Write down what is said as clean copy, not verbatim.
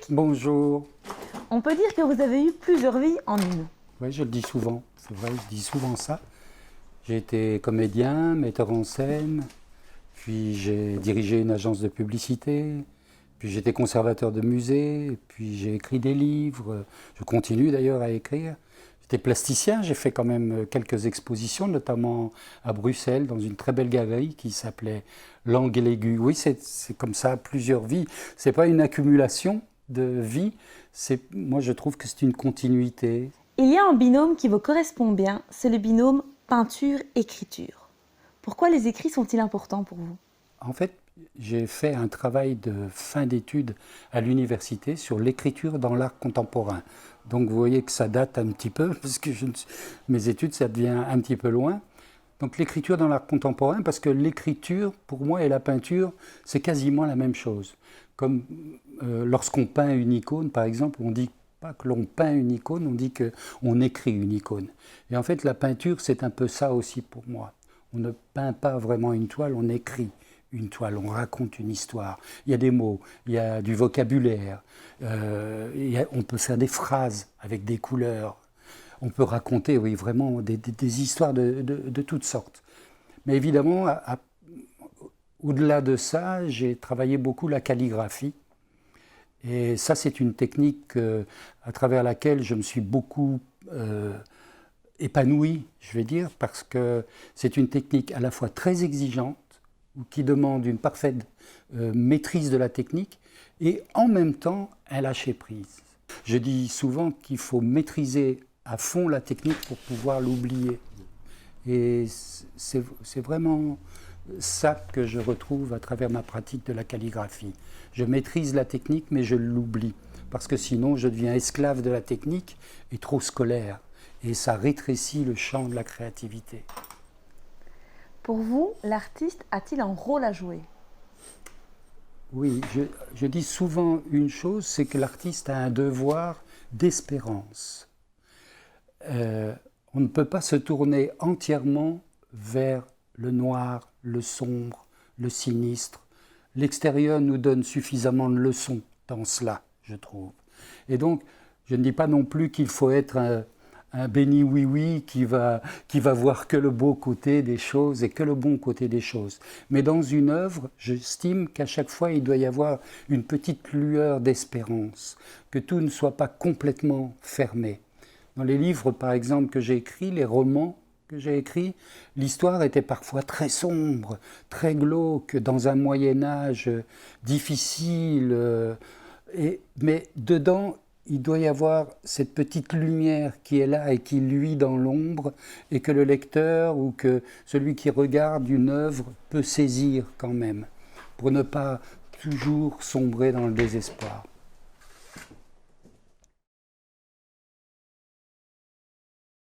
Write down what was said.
Bonjour. On peut dire que vous avez eu plusieurs vies en une. Oui, je le dis souvent, c'est vrai, je dis souvent ça. J'ai été comédien, metteur en scène, puis j'ai dirigé une agence de publicité, puis j'étais conservateur de musée, puis j'ai écrit des livres, je continue d'ailleurs à écrire. J'étais plasticien, j'ai fait quand même quelques expositions, notamment à Bruxelles, dans une très belle galerie qui s'appelait L'Angle Aigu. Oui, c'est comme ça, plusieurs vies. C'est pas une accumulation de vies, moi je trouve que c'est une continuité. Il y a un binôme qui vous correspond bien, c'est le binôme peinture-écriture. Pourquoi les écrits sont-ils importants pour vous? En fait, j'ai fait un travail de fin d'études à l'université sur l'écriture dans l'art contemporain. Donc vous voyez que ça date un petit peu, parce que mes études, ça devient un petit peu loin. Donc l'écriture dans l'art contemporain, parce que l'écriture, pour moi, et la peinture, c'est quasiment la même chose. Comme lorsqu'on peint une icône, par exemple, on dit pas que l'on peint une icône, on dit qu'on écrit une icône. Et en fait, la peinture, c'est un peu ça aussi pour moi. On ne peint pas vraiment une toile, on écrit une toile, on raconte une histoire. Il y a des mots, il y a du vocabulaire, on peut faire des phrases avec des couleurs. On peut raconter, oui, vraiment des histoires de toutes sortes. Mais évidemment, au-delà de ça, j'ai travaillé beaucoup la calligraphie. Et ça, c'est une technique à travers laquelle je me suis beaucoup épanoui, je vais dire, parce que c'est une technique à la fois très exigeante, qui demande une parfaite maîtrise de la technique, et en même temps un lâcher-prise. Je dis souvent qu'il faut maîtriser à fond la technique pour pouvoir l'oublier. Et c'est vraiment ça que je retrouve à travers ma pratique de la calligraphie. Je maîtrise la technique, mais je l'oublie. Parce que sinon, je deviens esclave de la technique et trop scolaire. Et ça rétrécit le champ de la créativité. Pour vous, l'artiste a-t-il un rôle à jouer? Oui, je dis souvent une chose, c'est que l'artiste a un devoir d'espérance. On ne peut pas se tourner entièrement vers le noir, le sombre, le sinistre. L'extérieur nous donne suffisamment de leçons dans cela, je trouve. Et donc, je ne dis pas non plus qu'il faut être un béni oui-oui qui va voir que le beau côté des choses et que le bon côté des choses. Mais dans une œuvre, j'estime qu'à chaque fois, il doit y avoir une petite lueur d'espérance, que tout ne soit pas complètement fermé. Dans les livres, par exemple, que j'ai écrits, les romans que j'ai écrits, l'histoire était parfois très sombre, très glauque, dans un Moyen-Âge difficile. Mais dedans, il doit y avoir cette petite lumière qui est là et qui luit dans l'ombre, et que le lecteur ou que celui qui regarde une œuvre peut saisir quand même, pour ne pas toujours sombrer dans le désespoir.